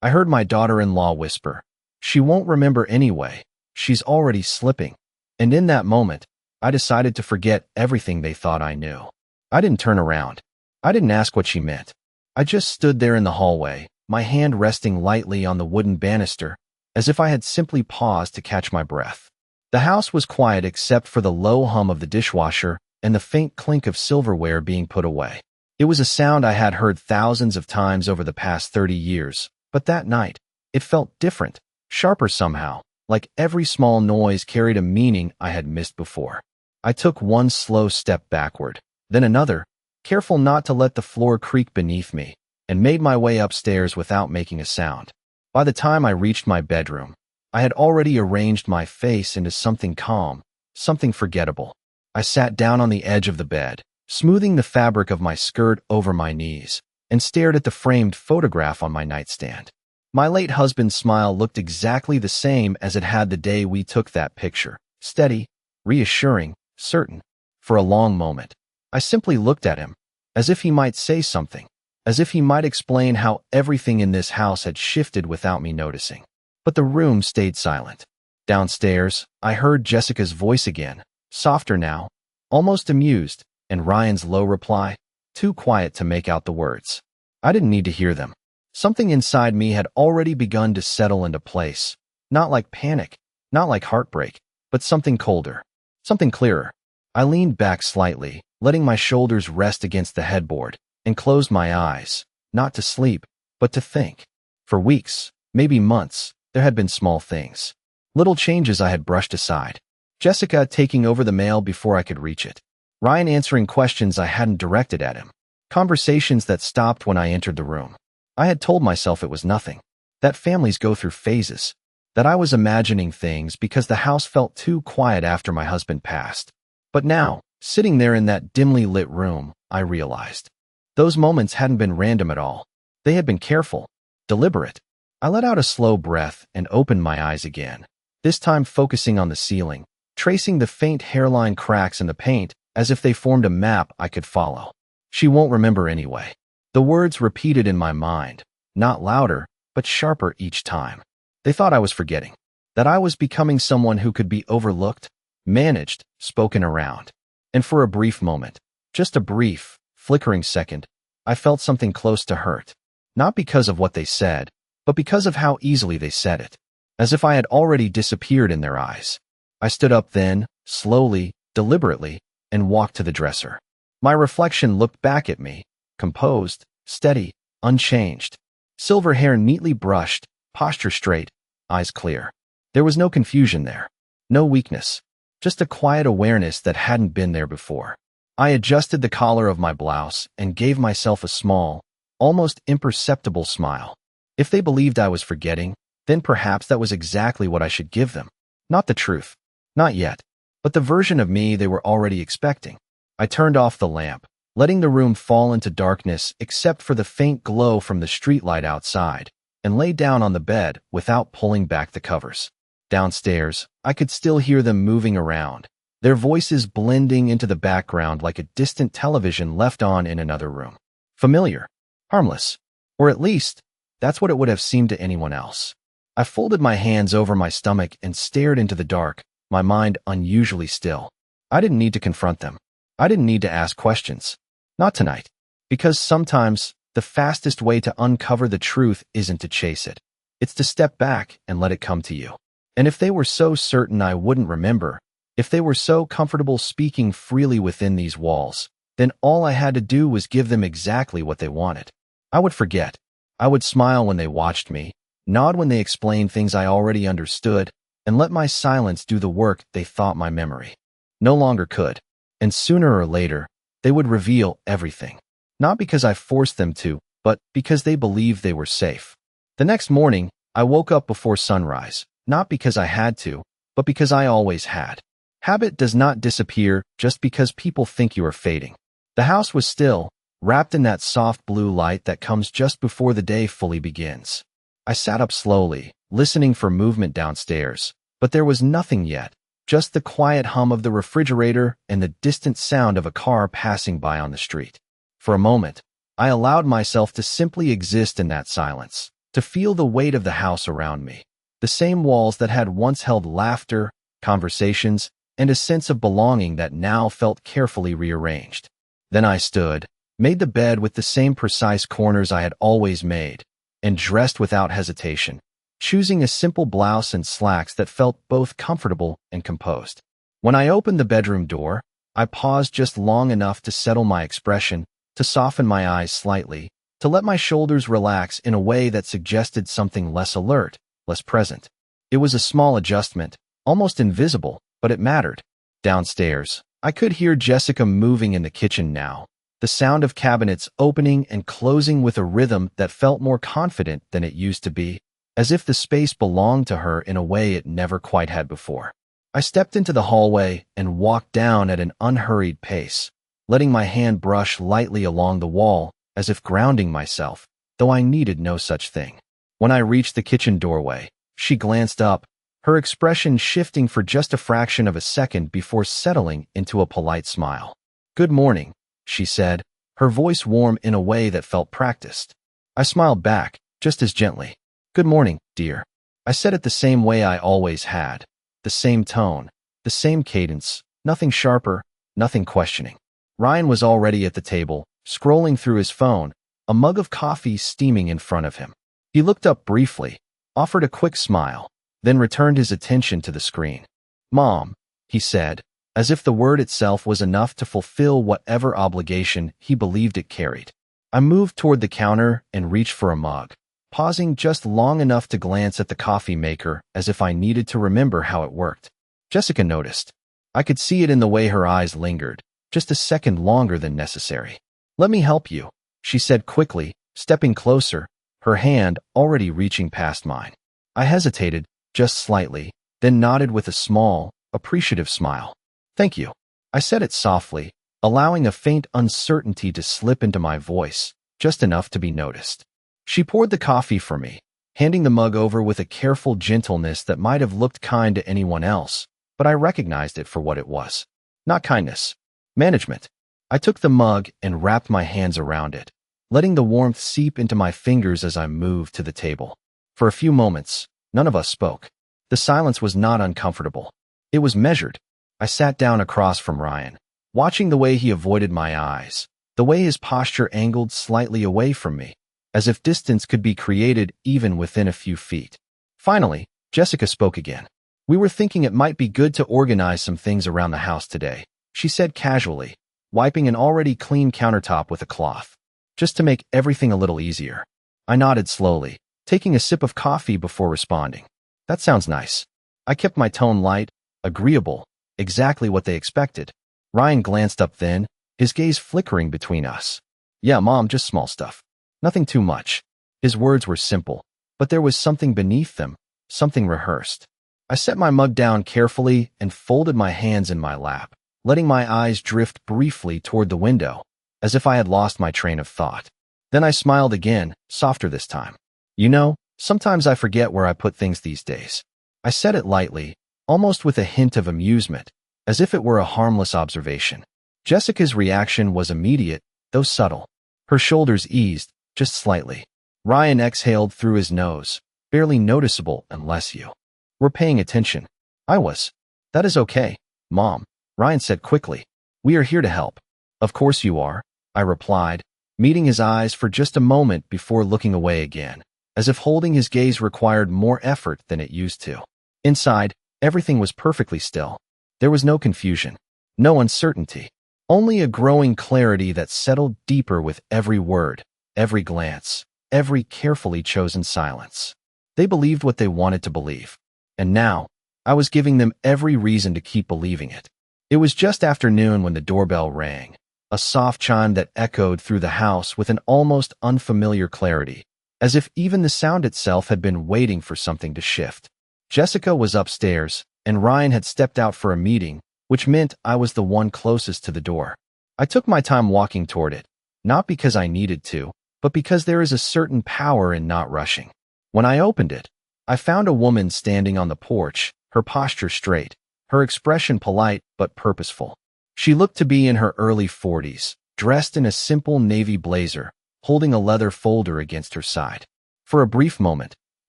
I heard my daughter-in-law whisper, "She won't remember anyway. She's already slipping." And in that moment, I decided to forget everything they thought I knew. I didn't turn around. I didn't ask what she meant. I just stood there in the hallway, my hand resting lightly on the wooden banister, as if I had simply paused to catch my breath. The house was quiet except for the low hum of the dishwasher and the faint clink of silverware being put away. It was a sound I had heard thousands of times over the past 30 years, but that night, it felt different, sharper somehow, like every small noise carried a meaning I had missed before. I took one slow step backward, then another, careful not to let the floor creak beneath me, and made my way upstairs without making a sound. By the time I reached my bedroom, I had already arranged my face into something calm, something forgettable. I sat down on the edge of the bed, smoothing the fabric of my skirt over my knees, and stared at the framed photograph on my nightstand. My late husband's smile looked exactly the same as it had the day we took that picture, steady, reassuring, certain. For a long moment, I simply looked at him, as if he might say something, as if he might explain how everything in this house had shifted without me noticing. But the room stayed silent. Downstairs, I heard Jessica's voice again, softer now, almost amused, and Ryan's low reply, too quiet to make out the words. I didn't need to hear them. Something inside me had already begun to settle into place, not like panic, not like heartbreak, but something colder, something clearer. I leaned back slightly, letting my shoulders rest against the headboard, and closed my eyes, not to sleep, but to think. For weeks, maybe months, there had been small things, little changes I had brushed aside. Jessica taking over the mail before I could reach it. Ryan answering questions I hadn't directed at him. Conversations that stopped when I entered the room. I had told myself it was nothing, that families go through phases, that I was imagining things because the house felt too quiet after my husband passed. But now, sitting there in that dimly lit room, I realized. Those moments hadn't been random at all. They had been careful, deliberate. I let out a slow breath and opened my eyes again, this time focusing on the ceiling, tracing the faint hairline cracks in the paint as if they formed a map I could follow. She won't remember anyway. The words repeated in my mind, not louder, but sharper each time. They thought I was forgetting, that I was becoming someone who could be overlooked, managed, spoken around. And for a brief moment, just a brief, flickering second, I felt something close to hurt. Not because of what they said, but because of how easily they said it. As if I had already disappeared in their eyes. I stood up then, slowly, deliberately, and walked to the dresser. My reflection looked back at me, composed, steady, unchanged. Silver hair neatly brushed, posture straight, eyes clear. There was no confusion there, no weakness, just a quiet awareness that hadn't been there before. I adjusted the collar of my blouse and gave myself a small, almost imperceptible smile. If they believed I was forgetting, then perhaps that was exactly what I should give them. Not the truth, not yet, but the version of me they were already expecting. I turned off the lamp, letting the room fall into darkness except for the faint glow from the streetlight outside, and lay down on the bed without pulling back the covers. Downstairs, I could still hear them moving around, their voices blending into the background like a distant television left on in another room. Familiar, harmless, or at least, that's what it would have seemed to anyone else. I folded my hands over my stomach and stared into the dark, my mind unusually still. I didn't need to confront them. I didn't need to ask questions. Not tonight. Because sometimes, the fastest way to uncover the truth isn't to chase it. It's to step back and let it come to you. And if they were so certain I wouldn't remember, if they were so comfortable speaking freely within these walls, then all I had to do was give them exactly what they wanted. I would forget. I would smile when they watched me, nod when they explained things I already understood, and let my silence do the work they thought my memory no longer could. And sooner or later, they would reveal everything. Not because I forced them to, but because they believed they were safe. The next morning, I woke up before sunrise, not because I had to, but because I always had. Habit does not disappear just because people think you are fading. The house was still, wrapped in that soft blue light that comes just before the day fully begins. I sat up slowly, listening for movement downstairs, but there was nothing yet, just the quiet hum of the refrigerator and the distant sound of a car passing by on the street. For a moment, I allowed myself to simply exist in that silence, to feel the weight of the house around me, the same walls that had once held laughter, conversations, and a sense of belonging that now felt carefully rearranged. Then I stood, made the bed with the same precise corners I had always made, and dressed without hesitation, choosing a simple blouse and slacks that felt both comfortable and composed. When I opened the bedroom door, I paused just long enough to settle my expression, to soften my eyes slightly, to let my shoulders relax in a way that suggested something less alert, less present. It was a small adjustment, almost invisible, but it mattered. Downstairs, I could hear Jessica moving in the kitchen now, the sound of cabinets opening and closing with a rhythm that felt more confident than it used to be, as if the space belonged to her in a way it never quite had before. I stepped into the hallway and walked down at an unhurried pace, letting my hand brush lightly along the wall as if grounding myself, though I needed no such thing. When I reached the kitchen doorway, she glanced up, her expression shifting for just a fraction of a second before settling into a polite smile. "Good morning," she said, her voice warm in a way that felt practiced. I smiled back, just as gently. "Good morning, dear." I said it the same way I always had, the same tone, the same cadence, nothing sharper, nothing questioning. Ryan was already at the table, scrolling through his phone, a mug of coffee steaming in front of him. He looked up briefly, offered a quick smile, then returned his attention to the screen. "Mom," he said, as if the word itself was enough to fulfill whatever obligation he believed it carried. I moved toward the counter and reached for a mug, pausing just long enough to glance at the coffee maker as if I needed to remember how it worked. Jessica noticed. I could see it in the way her eyes lingered, just a second longer than necessary. "Let me help you," she said quickly, stepping closer, her hand already reaching past mine. I hesitated, just slightly, then nodded with a small, appreciative smile. "Thank you." I said it softly, allowing a faint uncertainty to slip into my voice, just enough to be noticed. She poured the coffee for me, handing the mug over with a careful gentleness that might have looked kind to anyone else, but I recognized it for what it was. Not kindness. Management. I took the mug and wrapped my hands around it, letting the warmth seep into my fingers as I moved to the table. For a few moments, none of us spoke. The silence was not uncomfortable. It was measured. I sat down across from Ryan, watching the way he avoided my eyes, the way his posture angled slightly away from me, as if distance could be created even within a few feet. Finally, Jessica spoke again. "We were thinking it might be good to organize some things around the house today," she said casually, wiping an already clean countertop with a cloth, "just to make everything a little easier." I nodded slowly, taking a sip of coffee before responding. "That sounds nice." I kept my tone light, agreeable, exactly what they expected. Ryan glanced up then, his gaze flickering between us. "Yeah, Mom, just small stuff. Nothing too much." His words were simple, but there was something beneath them, something rehearsed. I set my mug down carefully and folded my hands in my lap, letting my eyes drift briefly toward the window, as if I had lost my train of thought. Then I smiled again, softer this time. "You know, sometimes I forget where I put things these days." I said it lightly, almost with a hint of amusement, as if it were a harmless observation. Jessica's reaction was immediate, though subtle. Her shoulders eased, just slightly. Ryan exhaled through his nose, barely noticeable unless you were paying attention. I was. "That is okay, Mom," Ryan said quickly. "We are here to help." "Of course you are," I replied, meeting his eyes for just a moment before looking away again, as if holding his gaze required more effort than it used to. Inside, everything was perfectly still. There was no confusion, no uncertainty, only a growing clarity that settled deeper with every word, every glance, every carefully chosen silence. They believed what they wanted to believe, and now, I was giving them every reason to keep believing it. It was just after noon when the doorbell rang, a soft chime that echoed through the house with an almost unfamiliar clarity, as if even the sound itself had been waiting for something to shift. Jessica was upstairs, and Ryan had stepped out for a meeting, which meant I was the one closest to the door. I took my time walking toward it, not because I needed to, but because there is a certain power in not rushing. When I opened it, I found a woman standing on the porch, her posture straight, her expression polite but purposeful. She looked to be in her early 40s, dressed in a simple navy blazer, holding a leather folder against her side. For a brief moment,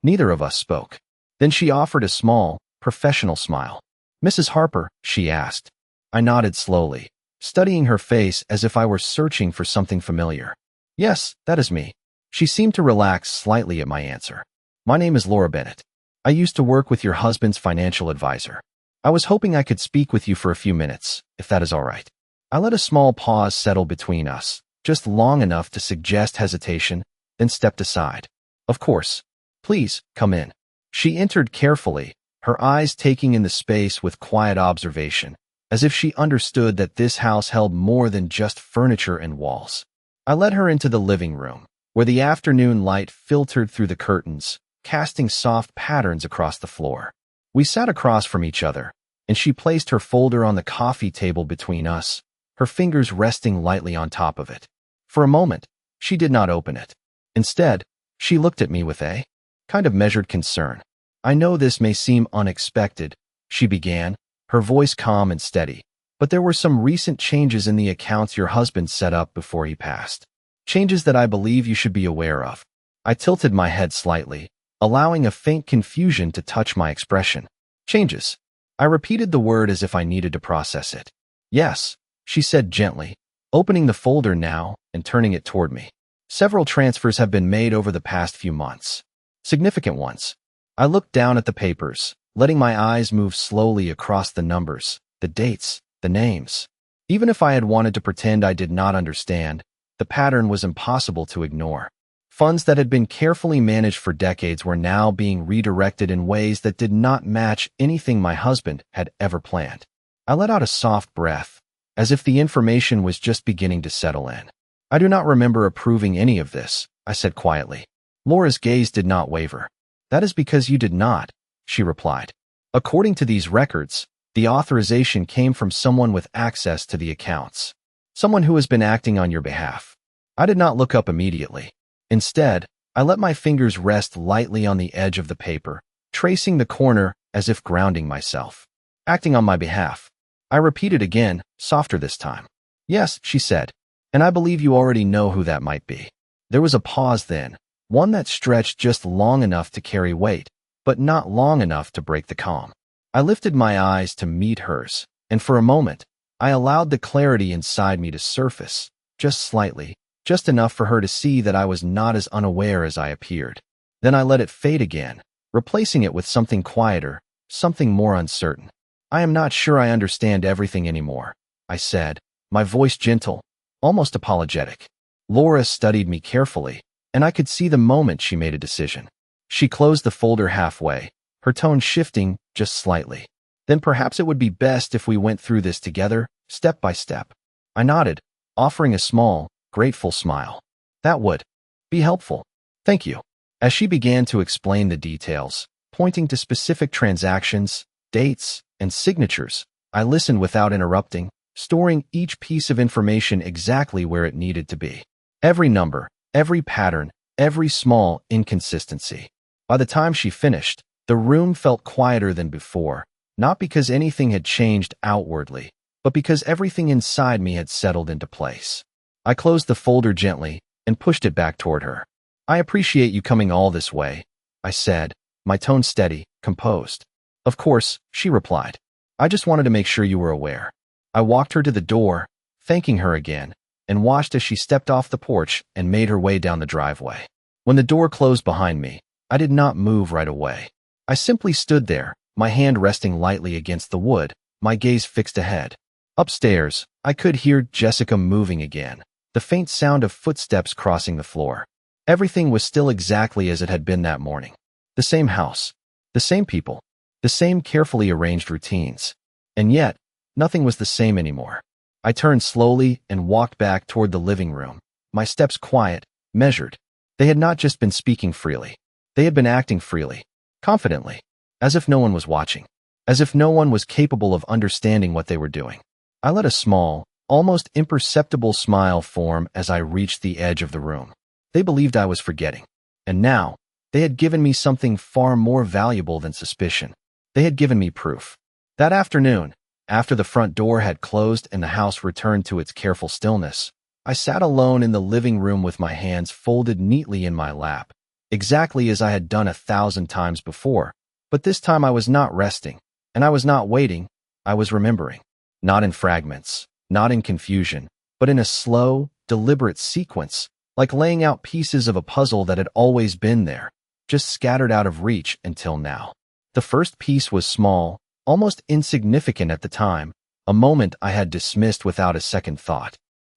neither of us spoke. Then she offered a small, professional smile. "Mrs. Harper?" she asked. I nodded slowly, studying her face as if I were searching for something familiar. "Yes, that is me." She seemed to relax slightly at my answer. "My name is Laura Bennett. I used to work with your husband's financial advisor. I was hoping I could speak with you for a few minutes, if that is all right." I let a small pause settle between us, just long enough to suggest hesitation, then stepped aside. "Of course. Please, come in." She entered carefully, her eyes taking in the space with quiet observation, as if she understood that this house held more than just furniture and walls. I led her into the living room, where the afternoon light filtered through the curtains, casting soft patterns across the floor. We sat across from each other, and she placed her folder on the coffee table between us, her fingers resting lightly on top of it. For a moment, she did not open it. Instead, she looked at me with a kind of measured concern. "I know this may seem unexpected," she began, her voice calm and steady, "but there were some recent changes in the accounts your husband set up before he passed. Changes that I believe you should be aware of." I tilted my head slightly, allowing a faint confusion to touch my expression. "Changes." I repeated the word as if I needed to process it. "Yes," she said gently, opening the folder now and turning it toward me. "Several transfers have been made over the past few months. Significant ones." I looked down at the papers, letting my eyes move slowly across the numbers, the dates, the names. Even if I had wanted to pretend I did not understand, the pattern was impossible to ignore. Funds that had been carefully managed for decades were now being redirected in ways that did not match anything my husband had ever planned. I let out a soft breath, as if the information was just beginning to settle in. "I do not remember approving any of this," I said quietly. Laura's gaze did not waver. "That is because you did not," she replied. "According to these records, the authorization came from someone with access to the accounts. Someone who has been acting on your behalf." I did not look up immediately. Instead, I let my fingers rest lightly on the edge of the paper, tracing the corner as if grounding myself. "Acting on my behalf." I repeated again, softer this time. "Yes," she said, "and I believe you already know who that might be." There was a pause then, one that stretched just long enough to carry weight, but not long enough to break the calm. I lifted my eyes to meet hers, and for a moment, I allowed the clarity inside me to surface, just slightly, just enough for her to see that I was not as unaware as I appeared. Then I let it fade again, replacing it with something quieter, something more uncertain. "I am not sure I understand everything anymore," I said, my voice gentle, almost apologetic. Laura studied me carefully, and I could see the moment she made a decision. She closed the folder halfway, her tone shifting just slightly. "Then perhaps it would be best if we went through this together, step by step." I nodded, offering a small, grateful smile. "That would be helpful. Thank you." As she began to explain the details, pointing to specific transactions, dates, and signatures, I listened without interrupting, storing each piece of information exactly where it needed to be. Every number, every pattern, every small inconsistency. By the time she finished, the room felt quieter than before, not because anything had changed outwardly, but because everything inside me had settled into place. I closed the folder gently and pushed it back toward her. "I appreciate you coming all this way," I said, my tone steady, composed. "Of course," she replied. "I just wanted to make sure you were aware." I walked her to the door, thanking her again, and watched as she stepped off the porch and made her way down the driveway. When the door closed behind me, I did not move right away. I simply stood there, my hand resting lightly against the wood, my gaze fixed ahead. Upstairs, I could hear Jessica moving again, the faint sound of footsteps crossing the floor. Everything was still exactly as it had been that morning. The same house, the same people, the same carefully arranged routines. And yet, nothing was the same anymore. I turned slowly and walked back toward the living room, my steps quiet, measured. They had not just been speaking freely. They had been acting freely, confidently, as if no one was watching, as if no one was capable of understanding what they were doing. I let a small, almost imperceptible smile form as I reached the edge of the room. They believed I was forgetting. And now, they had given me something far more valuable than suspicion. They had given me proof. That afternoon, after the front door had closed and the house returned to its careful stillness, I sat alone in the living room with my hands folded neatly in my lap, exactly as I had done 1,000 times before. But this time I was not resting, and I was not waiting, I was remembering. Not in fragments, not in confusion, but in a slow, deliberate sequence, like laying out pieces of a puzzle that had always been there, just scattered out of reach until now. The first piece was small, almost insignificant at the time, a moment I had dismissed without a second thought.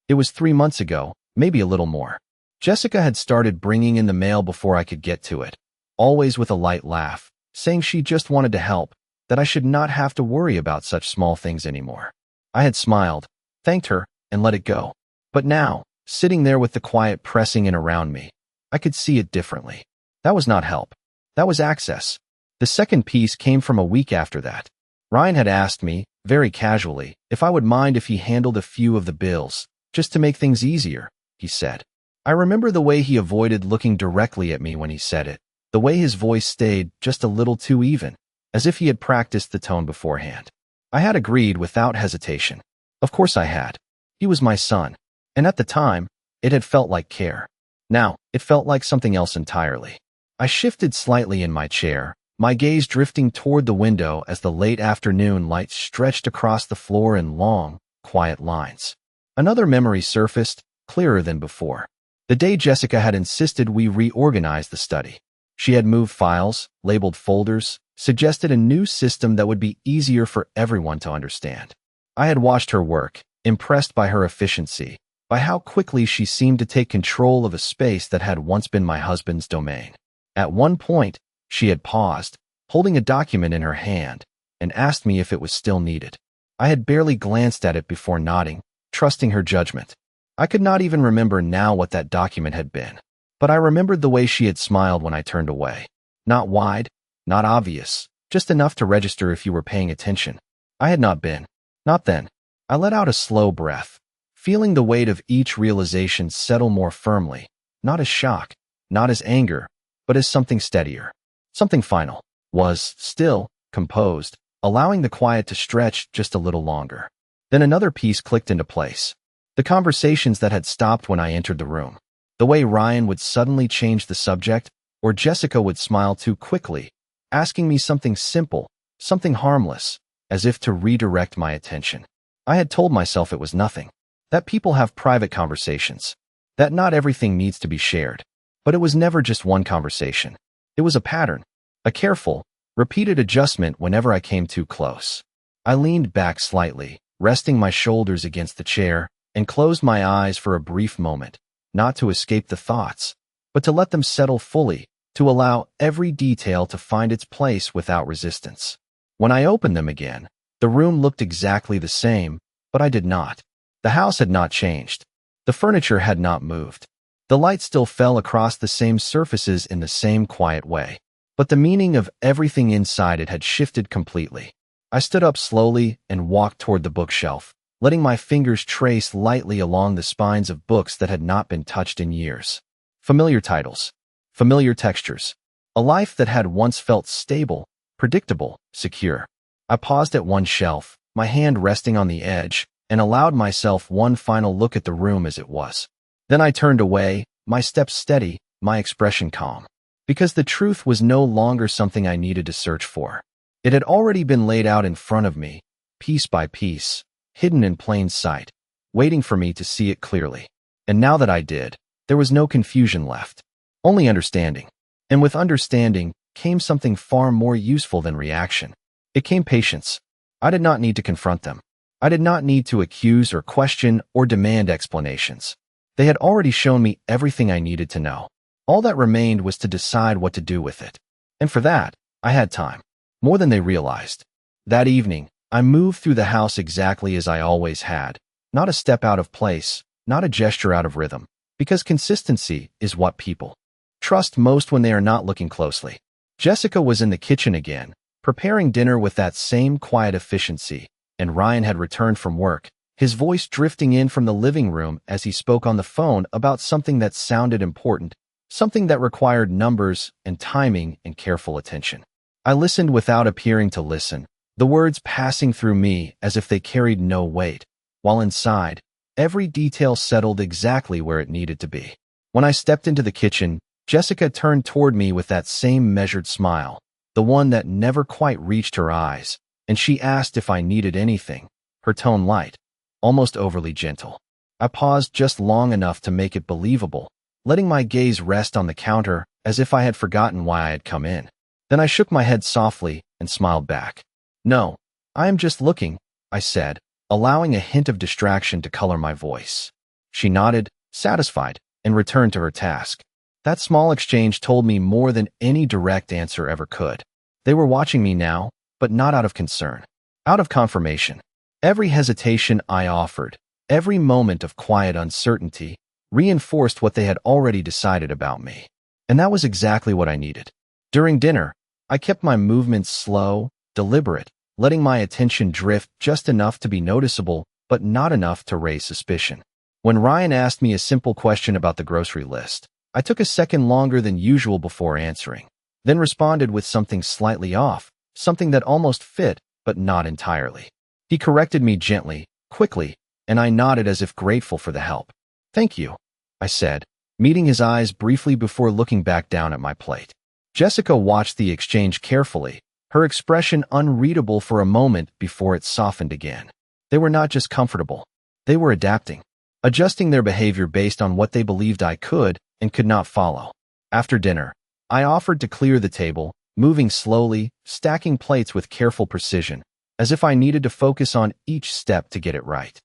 It was 3 months ago, maybe a little more. Jessica had started bringing in the mail before I could get to it, always with a light laugh, saying she just wanted to help, that I should not have to worry about such small things anymore. I had smiled, thanked her, and let it go. But now, sitting there with the quiet pressing in around me, I could see it differently. That was not help. That was access. The second piece came from a week after that. Ryan had asked me, very casually, if I would mind if he handled a few of the bills, just to make things easier, he said. I remember the way he avoided looking directly at me when he said it, the way his voice stayed just a little too even, as if he had practiced the tone beforehand. I had agreed without hesitation. Of course I had. He was my son, and at the time, it had felt like care. Now, it felt like something else entirely. I shifted slightly in my chair, my gaze drifting toward the window as the late afternoon light stretched across the floor in long, quiet lines. Another memory surfaced, clearer than before. The day Jessica had insisted we reorganize the study. She had moved files, labeled folders, suggested a new system that would be easier for everyone to understand. I had watched her work, impressed by her efficiency, by how quickly she seemed to take control of a space that had once been my husband's domain. At one point, she had paused, holding a document in her hand, and asked me if it was still needed. I had barely glanced at it before nodding, trusting her judgment. I could not even remember now what that document had been, but I remembered the way she had smiled when I turned away. Not wide, not obvious, just enough to register if you were paying attention. I had not been. Not then. I let out a slow breath, feeling the weight of each realization settle more firmly, not as shock, not as anger, but as something steadier. Something final. Was, still, composed, allowing the quiet to stretch just a little longer. Then another piece clicked into place. The conversations that had stopped when I entered the room. The way Ryan would suddenly change the subject, or Jessica would smile too quickly, asking me something simple, something harmless, as if to redirect my attention. I had told myself it was nothing. That people have private conversations. That not everything needs to be shared. But it was never just one conversation. It was a pattern. A careful, repeated adjustment whenever I came too close. I leaned back slightly, resting my shoulders against the chair, and closed my eyes for a brief moment, not to escape the thoughts, but to let them settle fully, to allow every detail to find its place without resistance. When I opened them again, the room looked exactly the same, but I did not. The house had not changed. The furniture had not moved. The light still fell across the same surfaces in the same quiet way. But the meaning of everything inside it had shifted completely. I stood up slowly and walked toward the bookshelf, letting my fingers trace lightly along the spines of books that had not been touched in years. Familiar titles. Familiar textures. A life that had once felt stable, predictable, secure. I paused at one shelf, my hand resting on the edge, and allowed myself one final look at the room as it was. Then I turned away, my steps steady, my expression calm. Because the truth was no longer something I needed to search for. It had already been laid out in front of me, piece by piece, hidden in plain sight, waiting for me to see it clearly. And now that I did, there was no confusion left. Only understanding. And with understanding came something far more useful than reaction. It came patience. I did not need to confront them. I did not need to accuse or question or demand explanations. They had already shown me everything I needed to know. All that remained was to decide what to do with it. And for that, I had time. More than they realized. That evening, I moved through the house exactly as I always had. Not a step out of place, not a gesture out of rhythm. Because consistency is what people trust most when they are not looking closely. Jessica was in the kitchen again, preparing dinner with that same quiet efficiency, and Ryan had returned from work, his voice drifting in from the living room as he spoke on the phone about something that sounded important, something that required numbers and timing and careful attention. I listened without appearing to listen, the words passing through me as if they carried no weight, while inside, every detail settled exactly where it needed to be. When I stepped into the kitchen, Jessica turned toward me with that same measured smile, the one that never quite reached her eyes, and she asked if I needed anything, her tone light, almost overly gentle. I paused just long enough to make it believable, letting my gaze rest on the counter as if I had forgotten why I had come in. Then I shook my head softly and smiled back. "No, I am just looking," I said, allowing a hint of distraction to color my voice. She nodded, satisfied, and returned to her task. That small exchange told me more than any direct answer ever could. They were watching me now, but not out of concern. Out of confirmation. Every hesitation I offered, every moment of quiet uncertainty, reinforced what they had already decided about me. And that was exactly what I needed. During dinner, I kept my movements slow, deliberate, letting my attention drift just enough to be noticeable, but not enough to raise suspicion. When Ryan asked me a simple question about the grocery list, I took a second longer than usual before answering, then responded with something slightly off, something that almost fit, but not entirely. He corrected me gently, quickly, and I nodded as if grateful for the help. "Thank you," I said, meeting his eyes briefly before looking back down at my plate. Jessica watched the exchange carefully, her expression unreadable for a moment before it softened again. They were not just comfortable. They were adapting, adjusting their behavior based on what they believed I could and could not follow. After dinner, I offered to clear the table, moving slowly, stacking plates with careful precision, as if I needed to focus on each step to get it right.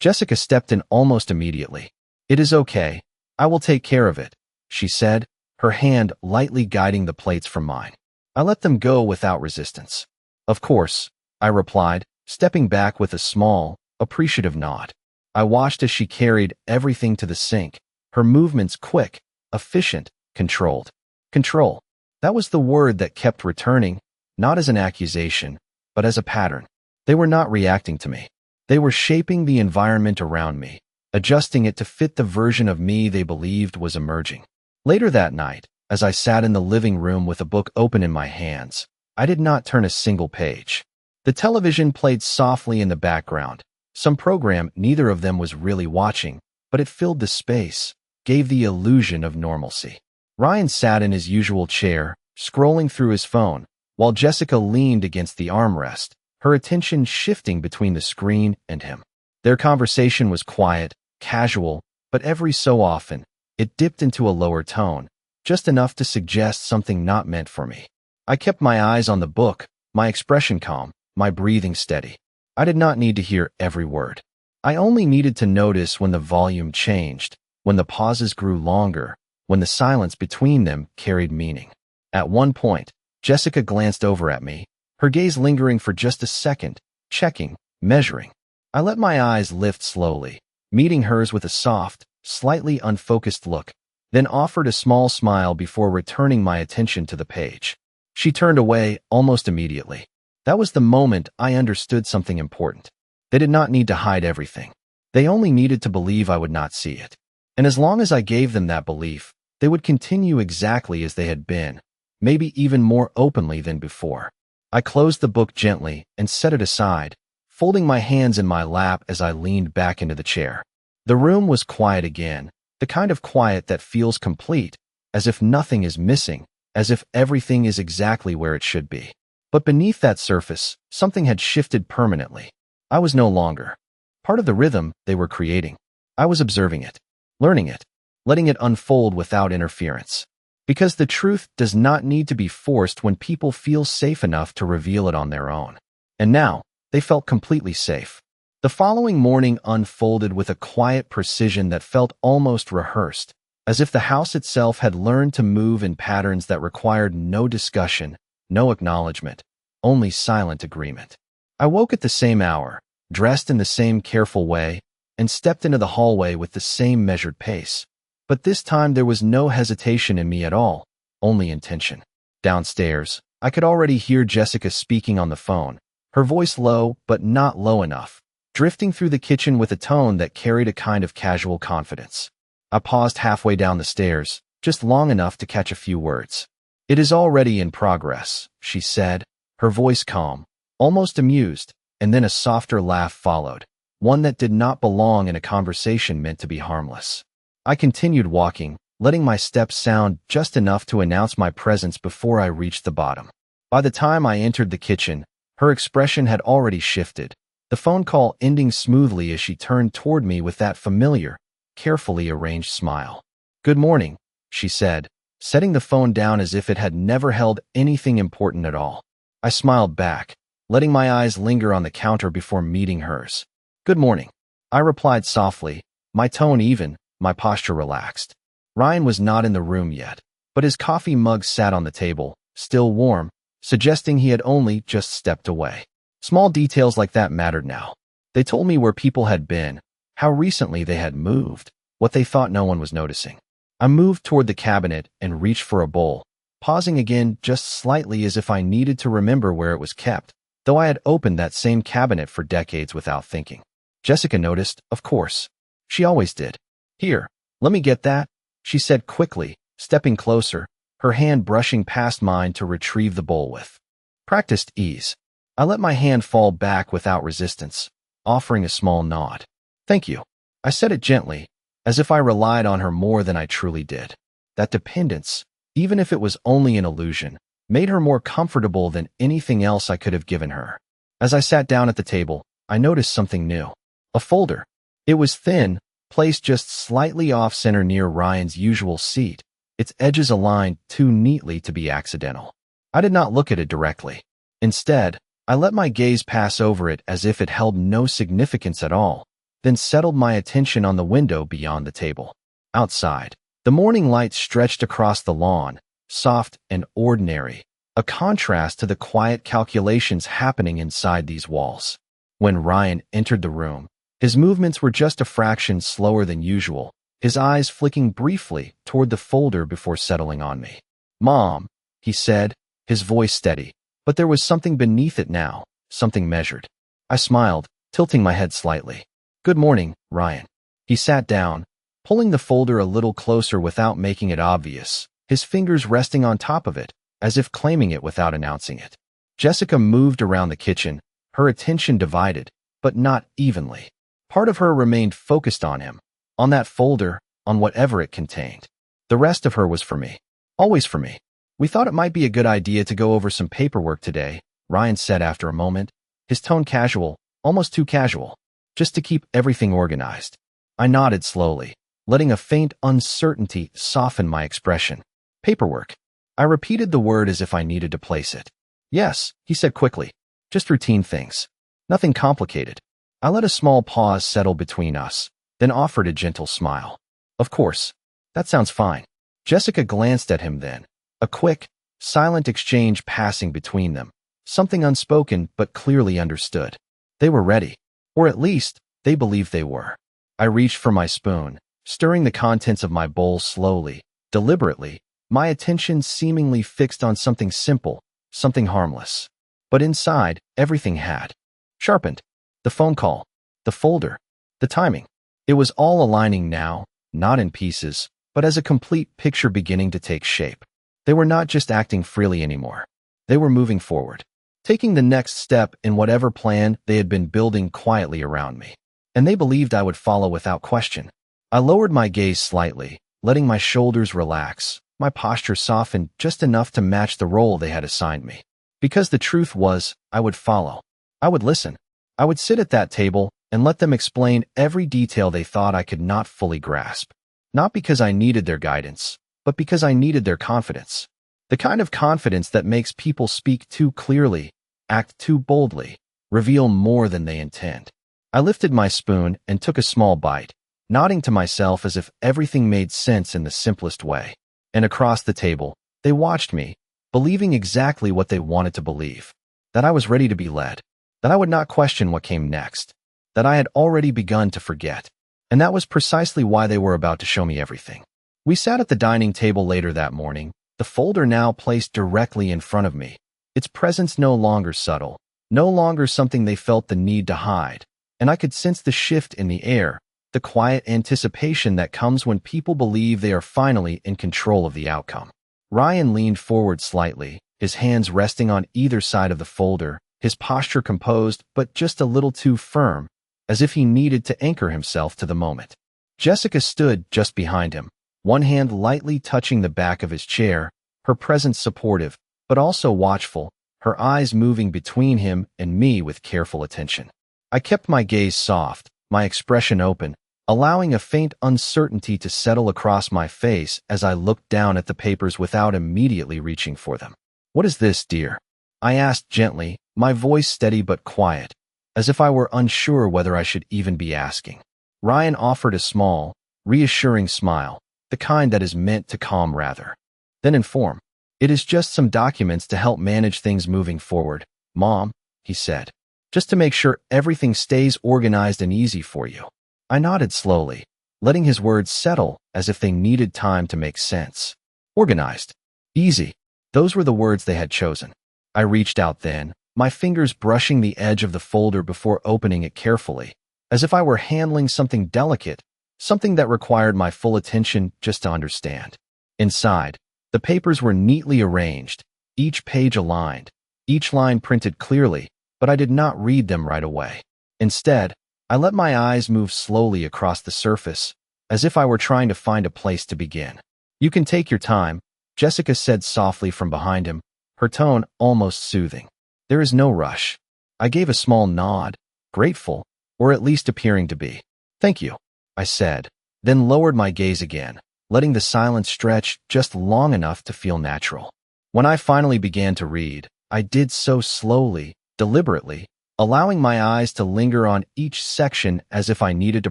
Jessica stepped in almost immediately. "It is okay. I will take care of it," she said, her hand lightly guiding the plates from mine. I let them go without resistance. "Of course," I replied, stepping back with a small, appreciative nod. I watched as she carried everything to the sink, her movements quick, efficient, controlled. Control. That was the word that kept returning, not as an accusation, but as a pattern. They were not reacting to me. They were shaping the environment around me, adjusting it to fit the version of me they believed was emerging. Later that night, as I sat in the living room with a book open in my hands, I did not turn a single page. The television played softly in the background, some program neither of them was really watching, but it filled the space, gave the illusion of normalcy. Ryan sat in his usual chair, scrolling through his phone, while Jessica leaned against the armrest, her attention shifting between the screen and him. Their conversation was quiet, casual, but every so often, it dipped into a lower tone, just enough to suggest something not meant for me. I kept my eyes on the book, my expression calm, my breathing steady. I did not need to hear every word. I only needed to notice when the volume changed, when the pauses grew longer, when the silence between them carried meaning. At one point, Jessica glanced over at me, her gaze lingering for just a second, checking, measuring. I let my eyes lift slowly, meeting hers with a soft, slightly unfocused look, then offered a small smile before returning my attention to the page. She turned away almost immediately. That was the moment I understood something important. They did not need to hide everything. They only needed to believe I would not see it. And as long as I gave them that belief, they would continue exactly as they had been, maybe even more openly than before. I closed the book gently and set it aside, folding my hands in my lap as I leaned back into the chair. The room was quiet again, the kind of quiet that feels complete, as if nothing is missing, as if everything is exactly where it should be. But beneath that surface, something had shifted permanently. I was no longer part of the rhythm they were creating. I was observing it, learning it, letting it unfold without interference. Because the truth does not need to be forced when people feel safe enough to reveal it on their own. And now, they felt completely safe. The following morning unfolded with a quiet precision that felt almost rehearsed, as if the house itself had learned to move in patterns that required no discussion, no acknowledgement, only silent agreement. I woke at the same hour, dressed in the same careful way, and stepped into the hallway with the same measured pace. But this time there was no hesitation in me at all, only intention. Downstairs, I could already hear Jessica speaking on the phone, her voice low but not low enough, drifting through the kitchen with a tone that carried a kind of casual confidence. I paused halfway down the stairs, just long enough to catch a few words. "It is already in progress," she said, her voice calm, almost amused, and then a softer laugh followed, one that did not belong in a conversation meant to be harmless. I continued walking, letting my steps sound just enough to announce my presence before I reached the bottom. By the time I entered the kitchen, her expression had already shifted, the phone call ending smoothly as she turned toward me with that familiar, carefully arranged smile. "Good morning," she said, setting the phone down as if it had never held anything important at all. I smiled back, letting my eyes linger on the counter before meeting hers. "Good morning," I replied softly, my tone even, my posture relaxed. Ryan was not in the room yet, but his coffee mug sat on the table, still warm, suggesting he had only just stepped away. Small details like that mattered now. They told me where people had been, how recently they had moved, what they thought no one was noticing. I moved toward the cabinet and reached for a bowl, pausing again just slightly as if I needed to remember where it was kept, though I had opened that same cabinet for decades without thinking. Jessica noticed, of course. She always did. "Here, let me get that," she said quickly, stepping closer, her hand brushing past mine to retrieve the bowl with practiced ease. I let my hand fall back without resistance, offering a small nod. "Thank you." I said it gently, as if I relied on her more than I truly did. That dependence, even if it was only an illusion, made her more comfortable than anything else I could have given her. As I sat down at the table, I noticed something new. A folder. It was thin, placed just slightly off-center near Ryan's usual seat, its edges aligned too neatly to be accidental. I did not look at it directly. Instead, I let my gaze pass over it as if it held no significance at all, then settled my attention on the window beyond the table. Outside, the morning light stretched across the lawn, soft and ordinary, a contrast to the quiet calculations happening inside these walls. When Ryan entered the room, his movements were just a fraction slower than usual, his eyes flicking briefly toward the folder before settling on me. "Mom," he said, his voice steady, but there was something beneath it now, something measured. I smiled, tilting my head slightly. "Good morning, Ryan." He sat down, pulling the folder a little closer without making it obvious, his fingers resting on top of it, as if claiming it without announcing it. Jessica moved around the kitchen, her attention divided, but not evenly. Part of her remained focused on him, on that folder, on whatever it contained. The rest of her was for me. Always for me. "We thought it might be a good idea to go over some paperwork today," Ryan said after a moment, his tone casual, almost too casual, "just to keep everything organized." I nodded slowly, letting a faint uncertainty soften my expression. "Paperwork." I repeated the word as if I needed to place it. "Yes," he said quickly, "just routine things. Nothing complicated." I let a small pause settle between us, then offered a gentle smile. "Of course. That sounds fine." Jessica glanced at him then, a quick, silent exchange passing between them, something unspoken but clearly understood. They were ready, or at least, they believed they were. I reached for my spoon, stirring the contents of my bowl slowly, deliberately, my attention seemingly fixed on something simple, something harmless. But inside, everything had sharpened. The phone call, the folder, the timing. It was all aligning now, not in pieces, but as a complete picture beginning to take shape. They were not just acting freely anymore. They were moving forward, taking the next step in whatever plan they had been building quietly around me. And they believed I would follow without question. I lowered my gaze slightly, letting my shoulders relax, my posture soften just enough to match the role they had assigned me. Because the truth was, I would follow. I would listen. I would sit at that table and let them explain every detail they thought I could not fully grasp. Not because I needed their guidance, but because I needed their confidence. The kind of confidence that makes people speak too clearly, act too boldly, reveal more than they intend. I lifted my spoon and took a small bite, nodding to myself as if everything made sense in the simplest way. And across the table, they watched me, believing exactly what they wanted to believe. That I was ready to be led. That I would not question what came next. That I had already begun to forget. And that was precisely why they were about to show me everything. We sat at the dining table later that morning, the folder now placed directly in front of me, its presence no longer subtle, no longer something they felt the need to hide, and I could sense the shift in the air, the quiet anticipation that comes when people believe they are finally in control of the outcome. Ryan leaned forward slightly, his hands resting on either side of the folder, his posture composed but just a little too firm, as if he needed to anchor himself to the moment. Jessica stood just behind him, one hand lightly touching the back of his chair, her presence supportive, but also watchful, her eyes moving between him and me with careful attention. I kept my gaze soft, my expression open, allowing a faint uncertainty to settle across my face as I looked down at the papers without immediately reaching for them. "What is this, dear?" I asked gently, my voice steady but quiet, as if I were unsure whether I should even be asking. Ryan offered a small, reassuring smile, the kind that is meant to calm rather than inform. "It is just some documents to help manage things moving forward, Mom," he said. "Just to make sure everything stays organized and easy for you." I nodded slowly, letting his words settle as if they needed time to make sense. Organized. Easy. Those were the words they had chosen. I reached out then, my fingers brushing the edge of the folder before opening it carefully, as if I were handling something delicate, something that required my full attention just to understand. Inside, the papers were neatly arranged, each page aligned, each line printed clearly, but I did not read them right away. Instead, I let my eyes move slowly across the surface, as if I were trying to find a place to begin. "You can take your time," Jessica said softly from behind him, her tone almost soothing. "There is no rush." I gave a small nod, grateful, or at least appearing to be. "Thank you," I said, then lowered my gaze again, letting the silence stretch just long enough to feel natural. When I finally began to read, I did so slowly, deliberately, allowing my eyes to linger on each section as if I needed to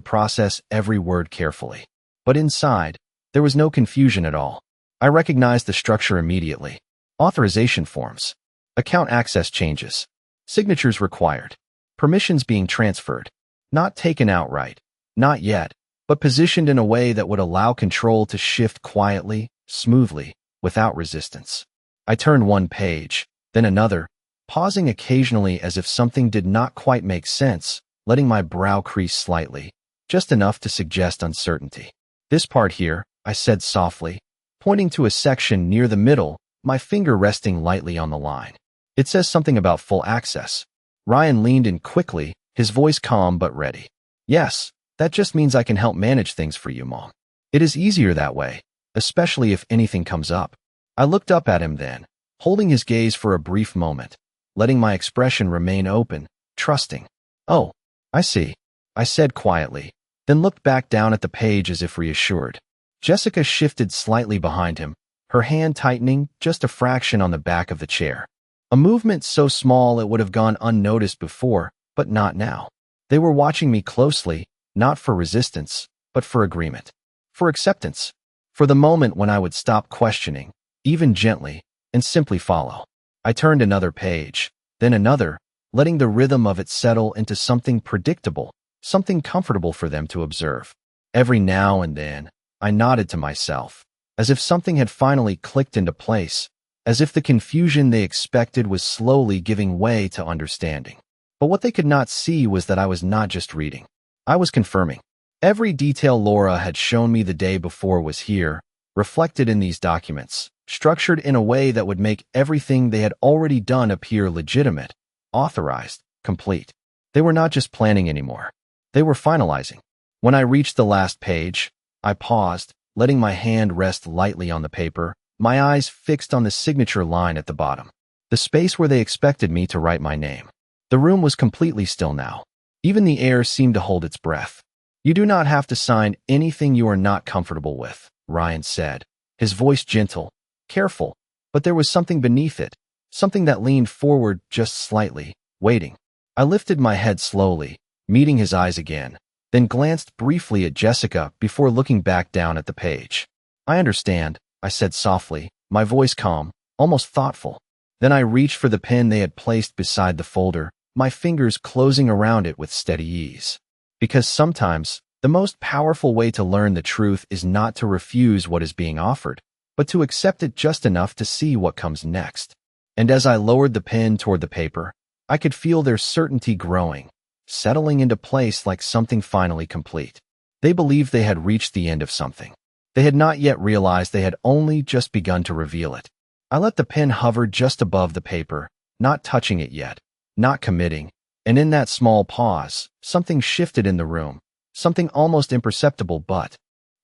process every word carefully. But inside, there was no confusion at all. I recognized the structure immediately. Authorization forms. Account access changes. Signatures required. Permissions being transferred. Not taken outright. Not yet, but positioned in a way that would allow control to shift quietly, smoothly, without resistance. I turned one page, then another, pausing occasionally as if something did not quite make sense, letting my brow crease slightly, just enough to suggest uncertainty. "This part here," I said softly, pointing to a section near the middle, my finger resting lightly on the line. "It says something about full access." Ryan leaned in quickly, his voice calm but ready. "Yes, that just means I can help manage things for you, Mom. It is easier that way, especially if anything comes up." I looked up at him then, holding his gaze for a brief moment, letting my expression remain open, trusting. "Oh, I see," I said quietly, then looked back down at the page as if reassured. Jessica shifted slightly behind him, her hand tightening just a fraction on the back of the chair. A movement so small it would have gone unnoticed before, but not now. They were watching me closely, not for resistance, but for agreement. For acceptance. For the moment when I would stop questioning, even gently, and simply follow. I turned another page, then another, letting the rhythm of it settle into something predictable, something comfortable for them to observe. Every now and then, I nodded to myself, as if something had finally clicked into place, as if the confusion they expected was slowly giving way to understanding. But what they could not see was that I was not just reading. I was confirming. Every detail Laura had shown me the day before was here, reflected in these documents, structured in a way that would make everything they had already done appear legitimate, authorized, complete. They were not just planning anymore. They were finalizing. When I reached the last page, I paused, letting my hand rest lightly on the paper, my eyes fixed on the signature line at the bottom, the space where they expected me to write my name. The room was completely still now. Even the air seemed to hold its breath. "You do not have to sign anything you are not comfortable with," Ryan said, his voice gentle, careful, but there was something beneath it, something that leaned forward just slightly, waiting. I lifted my head slowly, meeting his eyes again, then glanced briefly at Jessica before looking back down at the page. "I understand," I said softly, my voice calm, almost thoughtful. Then I reached for the pen they had placed beside the folder, my fingers closing around it with steady ease. Because sometimes, the most powerful way to learn the truth is not to refuse what is being offered, but to accept it just enough to see what comes next. And as I lowered the pen toward the paper, I could feel their certainty growing, settling into place like something finally complete. They believed they had reached the end of something. They had not yet realized they had only just begun to reveal it. I let the pen hover just above the paper, not touching it yet, not committing, and in that small pause, something shifted in the room, something almost imperceptible but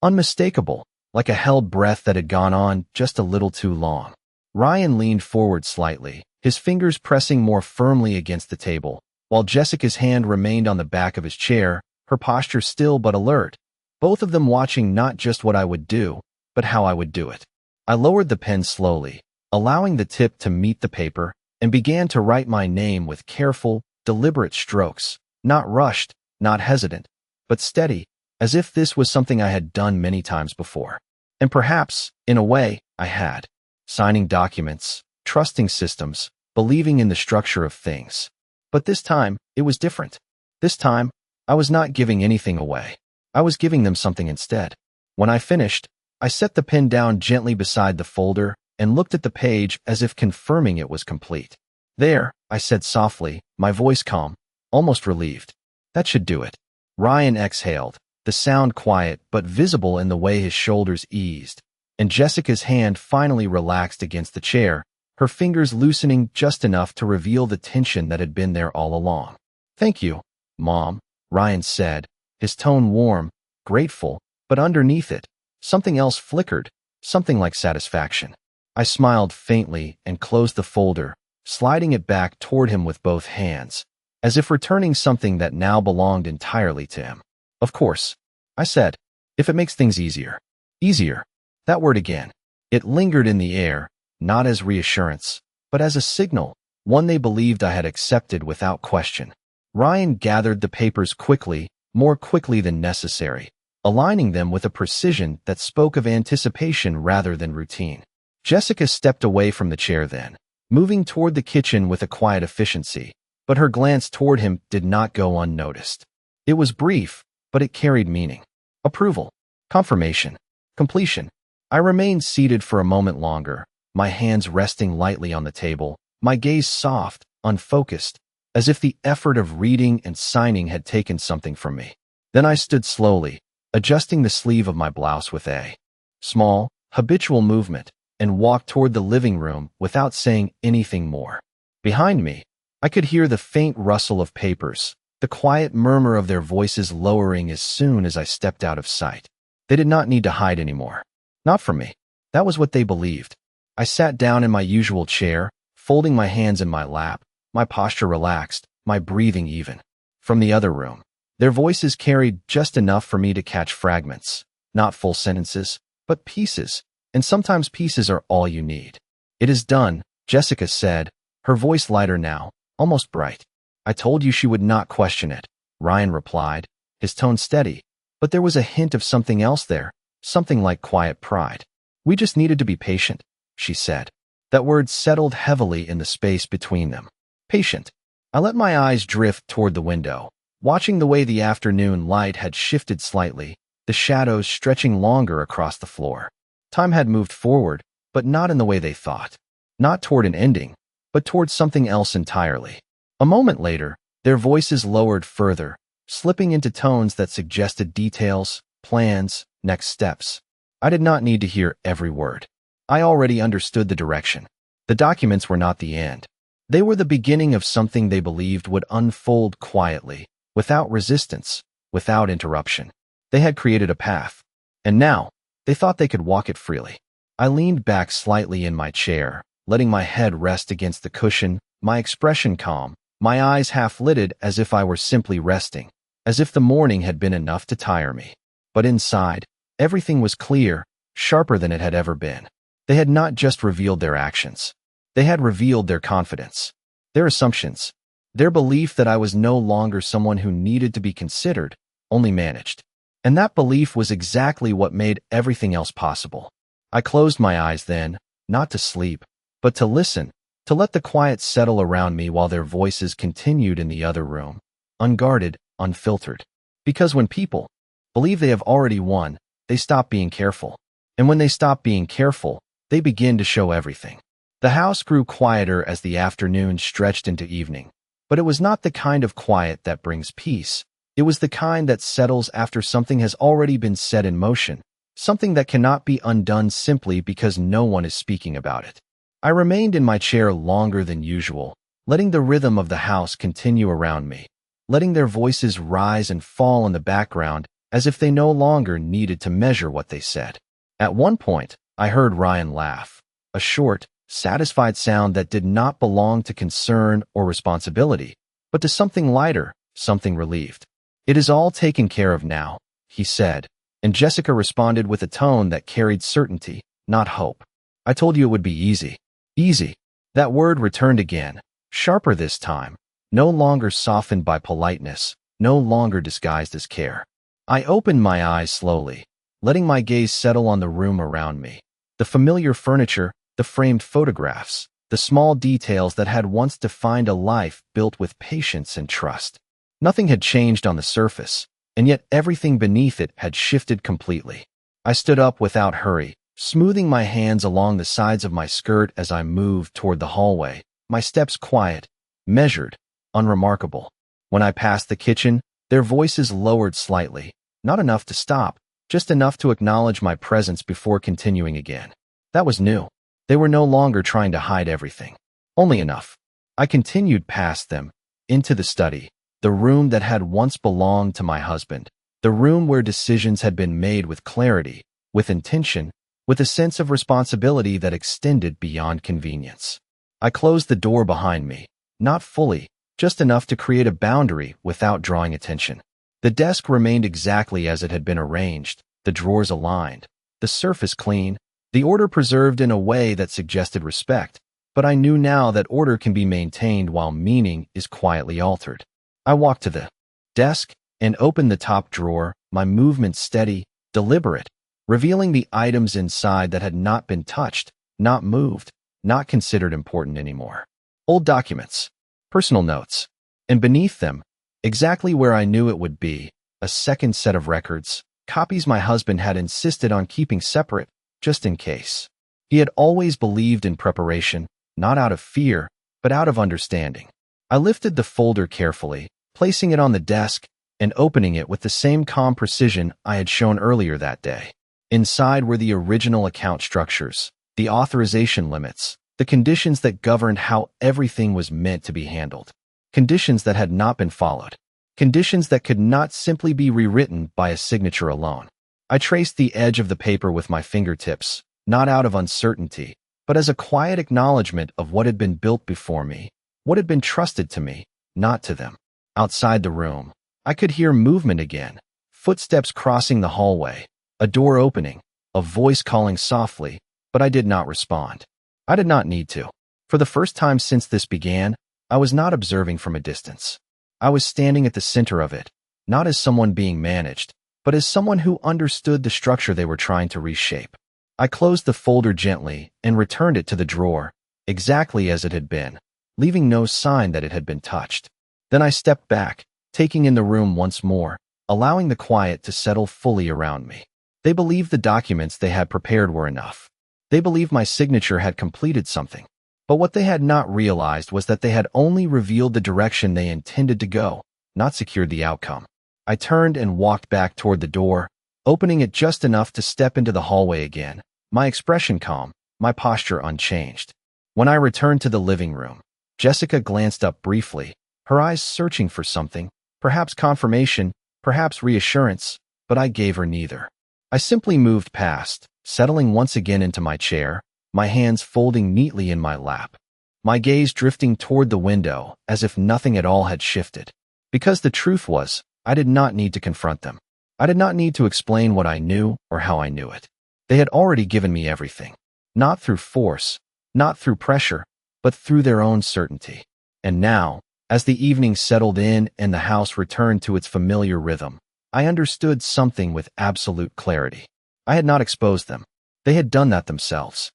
unmistakable. like a held breath that had gone on just a little too long. Ryan leaned forward slightly, his fingers pressing more firmly against the table, while Jessica's hand remained on the back of his chair, her posture still but alert, both of them watching not just what I would do, but how I would do it. I lowered the pen slowly, allowing the tip to meet the paper, and began to write my name with careful, deliberate strokes, not rushed, not hesitant, but steady, as if this was something I had done many times before. And perhaps, in a way, I had. Signing documents, trusting systems, believing in the structure of things. But this time, it was different. This time, I was not giving anything away. I was giving them something instead. When I finished, I set the pen down gently beside the folder and looked at the page as if confirming it was complete. There, I said softly, my voice calm, almost relieved. That should do it. Ryan exhaled, the sound quiet but visible in the way his shoulders eased, and Jessica's hand finally relaxed against the chair, her fingers loosening just enough to reveal the tension that had been there all along. Thank you, Mom, Ryan said, his tone warm, grateful, but underneath it, something else flickered, something like satisfaction. I smiled faintly and closed the folder, sliding it back toward him with both hands, as if returning something that now belonged entirely to him. Of course, I said, if it makes things easier. Easier. That word again. It lingered in the air, not as reassurance, but as a signal, one they believed I had accepted without question. Ryan gathered the papers quickly, more quickly than necessary, aligning them with a precision that spoke of anticipation rather than routine. Jessica stepped away from the chair then, moving toward the kitchen with a quiet efficiency, but her glance toward him did not go unnoticed. It was brief, but it carried meaning. Approval. Confirmation. Completion. I remained seated for a moment longer, my hands resting lightly on the table, my gaze soft, unfocused, as if the effort of reading and signing had taken something from me. Then I stood slowly, adjusting the sleeve of my blouse with a small, habitual movement, and walked toward the living room without saying anything more. Behind me, I could hear the faint rustle of papers, the quiet murmur of their voices lowering as soon as I stepped out of sight. They did not need to hide anymore. Not from me. That was what they believed. I sat down in my usual chair, folding my hands in my lap, my posture relaxed, my breathing even. From the other room, their voices carried just enough for me to catch fragments, not full sentences, but pieces, and sometimes pieces are all you need. It is done, Jessica said, her voice lighter now, almost bright. I told you she would not question it, Ryan replied, his tone steady, but there was a hint of something else there, something like quiet pride. We just needed to be patient, she said. That word settled heavily in the space between them. Patient. I let my eyes drift toward the window, watching the way the afternoon light had shifted slightly, the shadows stretching longer across the floor. Time had moved forward, but not in the way they thought. Not toward an ending, but toward something else entirely. A moment later, their voices lowered further, slipping into tones that suggested details, plans, next steps. I did not need to hear every word. I already understood the direction. The documents were not the end. They were the beginning of something they believed would unfold quietly, without resistance, without interruption. They had created a path, and now, they thought they could walk it freely. I leaned back slightly in my chair, letting my head rest against the cushion, my expression calm, my eyes half-lidded as if I were simply resting, as if the morning had been enough to tire me. But inside, everything was clear, sharper than it had ever been. They had not just revealed their actions. They had revealed their confidence, their assumptions, their belief that I was no longer someone who needed to be considered, only managed. And that belief was exactly what made everything else possible. I closed my eyes then, not to sleep, but to listen, to let the quiet settle around me while their voices continued in the other room, unguarded, unfiltered. Because when people believe they have already won, they stop being careful. And when they stop being careful, they begin to show everything. The house grew quieter as the afternoon stretched into evening, but it was not the kind of quiet that brings peace. It was the kind that settles after something has already been set in motion, something that cannot be undone simply because no one is speaking about it. I remained in my chair longer than usual, letting the rhythm of the house continue around me, letting their voices rise and fall in the background as if they no longer needed to measure what they said. At one point, I heard Ryan laugh, a short, satisfied sound that did not belong to concern or responsibility, but to something lighter, something relieved. "It is all taken care of now," he said, and Jessica responded with a tone that carried certainty, not hope. "I told you it would be easy." Easy. That word returned again, sharper this time, no longer softened by politeness, no longer disguised as care. I opened my eyes slowly, letting my gaze settle on the room around me. The familiar furniture, the framed photographs, the small details that had once defined a life built with patience and trust. Nothing had changed on the surface, and yet everything beneath it had shifted completely. I stood up without hurry, smoothing my hands along the sides of my skirt as I moved toward the hallway, my steps quiet, measured, unremarkable. When I passed the kitchen, their voices lowered slightly, not enough to stop, just enough to acknowledge my presence before continuing again. That was new. They were no longer trying to hide everything. Only enough. I continued past them, into the study, the room that had once belonged to my husband, the room where decisions had been made with clarity, with intention, with a sense of responsibility that extended beyond convenience. I closed the door behind me, not fully, just enough to create a boundary without drawing attention. The desk remained exactly as it had been arranged, the drawers aligned, the surface clean, the order preserved in a way that suggested respect, but I knew now that order can be maintained while meaning is quietly altered. I walked to the desk and opened the top drawer, my movement steady, deliberate, revealing the items inside that had not been touched, not moved, not considered important anymore. Old documents, personal notes, and beneath them, exactly where I knew it would be, a second set of records, copies my husband had insisted on keeping separate, just in case. He had always believed in preparation, not out of fear, but out of understanding. I lifted the folder carefully, placing it on the desk and opening it with the same calm precision I had shown earlier that day. Inside were the original account structures, the authorization limits, the conditions that governed how everything was meant to be handled. Conditions that had not been followed. Conditions that could not simply be rewritten by a signature alone. I traced the edge of the paper with my fingertips, not out of uncertainty, but as a quiet acknowledgement of what had been built before me, what had been trusted to me, not to them. Outside the room, I could hear movement again, footsteps crossing the hallway, a door opening, a voice calling softly, but I did not respond. I did not need to. For the first time since this began, I was not observing from a distance. I was standing at the center of it, not as someone being managed, but as someone who understood the structure they were trying to reshape. I closed the folder gently and returned it to the drawer, exactly as it had been, leaving no sign that it had been touched. Then I stepped back, taking in the room once more, allowing the quiet to settle fully around me. They believed the documents they had prepared were enough. They believed my signature had completed something. But what they had not realized was that they had only revealed the direction they intended to go, not secured the outcome. I turned and walked back toward the door, opening it just enough to step into the hallway again, my expression calm, my posture unchanged. When I returned to the living room, Jessica glanced up briefly, her eyes searching for something, perhaps confirmation, perhaps reassurance, but I gave her neither. I simply moved past, settling once again into my chair, my hands folding neatly in my lap, my gaze drifting toward the window as if nothing at all had shifted. Because the truth was, I did not need to confront them. I did not need to explain what I knew or how I knew it. They had already given me everything, not through force, not through pressure, but through their own certainty. And now, as the evening settled in and the house returned to its familiar rhythm, I understood something with absolute clarity. I had not exposed them. They had done that themselves.